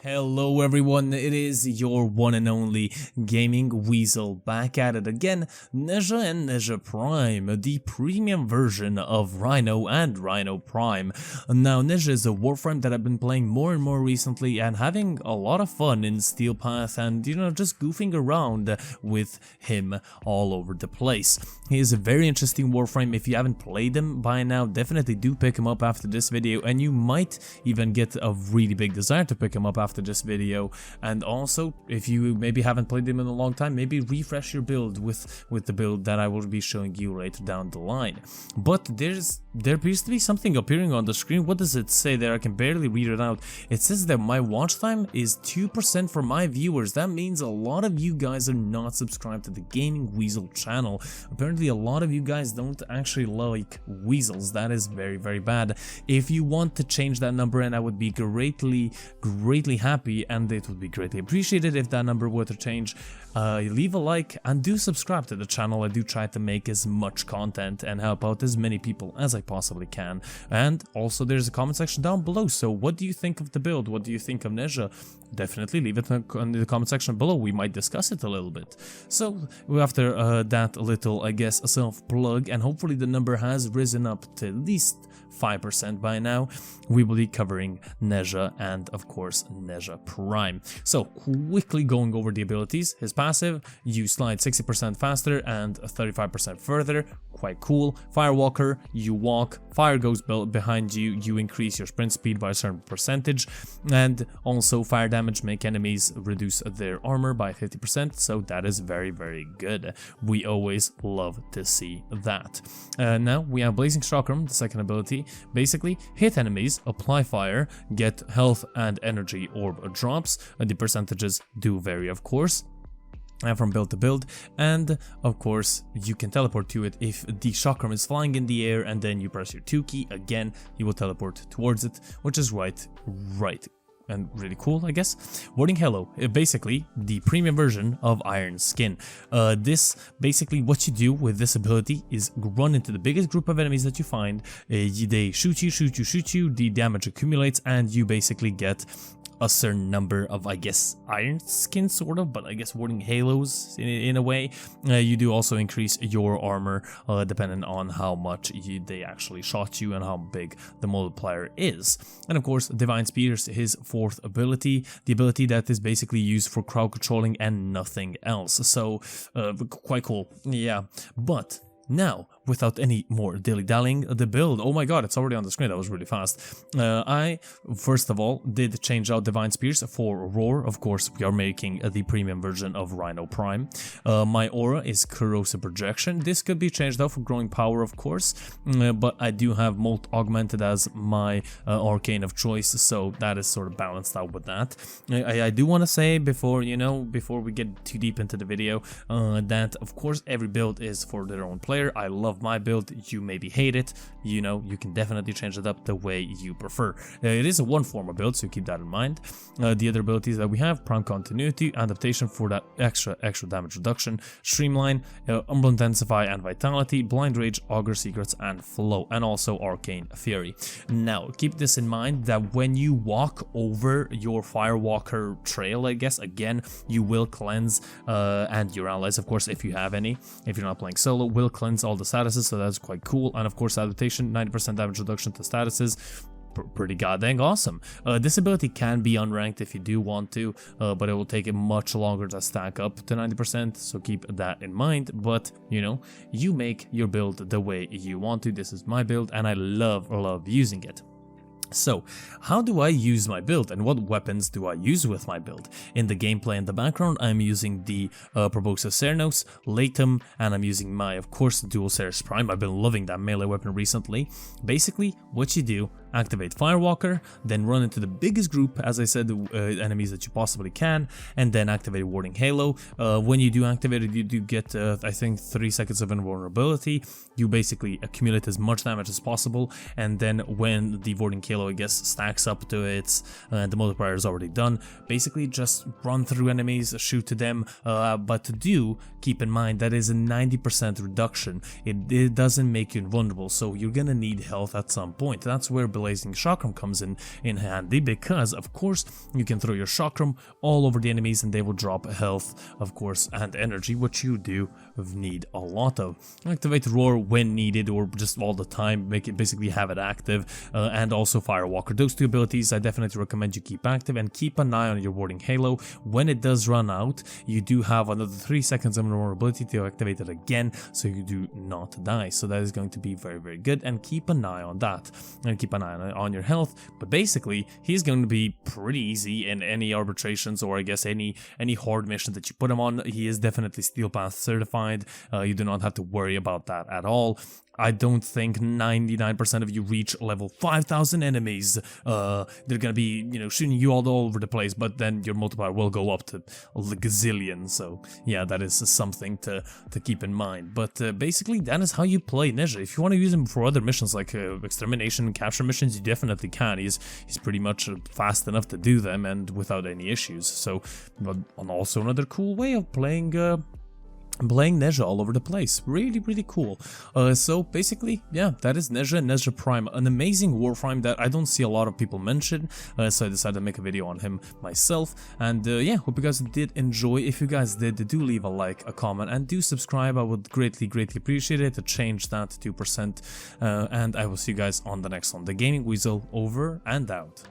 Hello everyone, it is your one and only Gaming Weasel back at it again, Nezha and Nezha Prime, the premium version of Rhino and Rhino Prime. Now Nezha is a Warframe that I've been playing more and more recently and having a lot of fun in Steel Path and just goofing around with him all over the place. He is a very interesting Warframe. If you haven't played him by now, definitely do pick him up after this video, and you might even get a really big desire to pick him up after this video. And also, if you maybe haven't played him in a long time, maybe refresh your build with the build that I will be showing you later down the line. But there appears to be something appearing on the screen. What does it say there? I can barely read it out. It says that my watch time is 2% for my viewers. That means a lot of you guys are not subscribed to the Gaming Weasel channel. Apparently a lot of you guys don't actually like weasels. That is very, very bad. If you want to change that number, and I would be greatly happy, and it would be greatly appreciated if that number were to change, leave a like and do subscribe to the channel. I do try to make as much content and help out as many people as I possibly can. And also there's a comment section down below, so what do you think of the build? What do you think of Nezha? Definitely leave it in the comment section below. We might discuss it a little bit. So after that little, I guess, self-plug, and hopefully the number has risen up to at least 5% by now, we will be covering Nezha and of course Nezha Prime. So quickly going over the abilities. His passive, you slide 60% faster and 35% further, quite cool. Firewalker, you walk, fire goes behind you, you increase your sprint speed by a certain percentage, and also fire damage make enemies reduce their armor by 50%, so that is very, very good. We always love to see that. Now we have Blazing Chakram, the second ability. Basically, hit enemies, apply fire, get health and energy orb drops, and the percentages do vary, of course, from build to build, and of course you can teleport to it if the chakram is flying in the air, and then you press your 2 key again, you will teleport towards it, which is right and really cool, I guess. Warding Halo, basically the premium version of Iron Skin. This basically, what you do with this ability is run into the biggest group of enemies that you find. They shoot you, the damage accumulates, and you basically get a certain number of, I guess, iron skin sort of, but I guess warding halos in a way. You do also increase your armor depending on how much they actually shot you and how big the multiplier is. And of course, Divine Spear is his fourth ability, the ability that is basically used for crowd controlling and nothing else. So quite cool, yeah. But now, without any more dilly-dallying, the build, oh my god, it's already on the screen, that was really fast. I, first of all, did change out Divine Spears for Roar. Of course, we are making the premium version of Rhino Prime. My aura is Corrosive Projection. This could be changed out for Growing Power, of course, but I do have Molt Augmented as my arcane of choice, so that is sort of balanced out with that. I do want to say before we get too deep into the video, that of course every build is for their own player. I love my build, you maybe hate it, you can definitely change it up the way you prefer. It is a one form of build, so keep that in mind. The other abilities that we have: Prime Continuity, Adaptation for that extra damage reduction, Streamline, Umbral Intensify and Vitality, Blind Rage, Augur Secrets and Flow, and also Arcane Fury. Now keep this in mind that when you walk over your Firewalker trail, I guess, again, you will cleanse, and your allies, of course, if you have any, if you're not playing solo, will cleanse all the statuses, so that's quite cool. And of course, Adaptation, 90% damage reduction to statuses, pretty goddamn awesome. This ability can be unranked if you do want to, but it will take it much longer to stack up to 90%, so keep that in mind. But you make your build the way you want to. This is my build and I love using it. So, how do I use my build, and what weapons do I use with my build? In the gameplay in the background, I'm using the Proboscis Cernos, Latum, and I'm using my, of course, Dual Ceres Prime. I've been loving that melee weapon recently. Basically, what you do activate Firewalker, then run into the biggest group, as I said, the enemies that you possibly can, and then activate Warding Halo. When you do activate it, you do get, I think, 3 seconds of invulnerability. You basically accumulate as much damage as possible, and then when the Warding Halo, I guess, stacks up to its, the multiplier is already done, basically just run through enemies, shoot to them, but to do, keep in mind that is a 90% reduction. It doesn't make you invulnerable, so you're gonna need health at some point. That's where Blazing Chakram comes in handy, because of course you can throw your Chakram all over the enemies and they will drop health, of course, and energy, which you do need a lot of. Activate Roar when needed, or just all the time, make it basically have it active, and also Firewalker. Those two abilities I definitely recommend you keep active, and keep an eye on your Warding Halo. When it does run out, you do have another 3 seconds of invulnerability to activate it again, so you do not die. So that is going to be very, very good, and keep an eye on that, and keep an eye on your health. But basically, he's going to be pretty easy in any arbitrations, or I guess any hard mission that you put him on. He is definitely Steel Path certified. You do not have to worry about that at all. I don't think 99% of you reach level 5,000 enemies. They're gonna be, shooting you all over the place, but then your multiplier will go up to a gazillion. So yeah, that is something to keep in mind. But basically, that is how you play Nezha. If you want to use him for other missions like extermination and capture missions, you definitely can. He's pretty much fast enough to do them and without any issues. So, and also another cool way of playing Nezha all over the place. Really, really cool. So basically, yeah, that is Nezha and Nezha Prime, an amazing Warframe that I don't see a lot of people mention, so I decided to make a video on him myself. And yeah, hope you guys did enjoy. If you guys did, do leave a like, a comment, and do subscribe. I would greatly, greatly appreciate it to change that to 2%. And I will see you guys on the next one. The Gaming Weasel, over and out.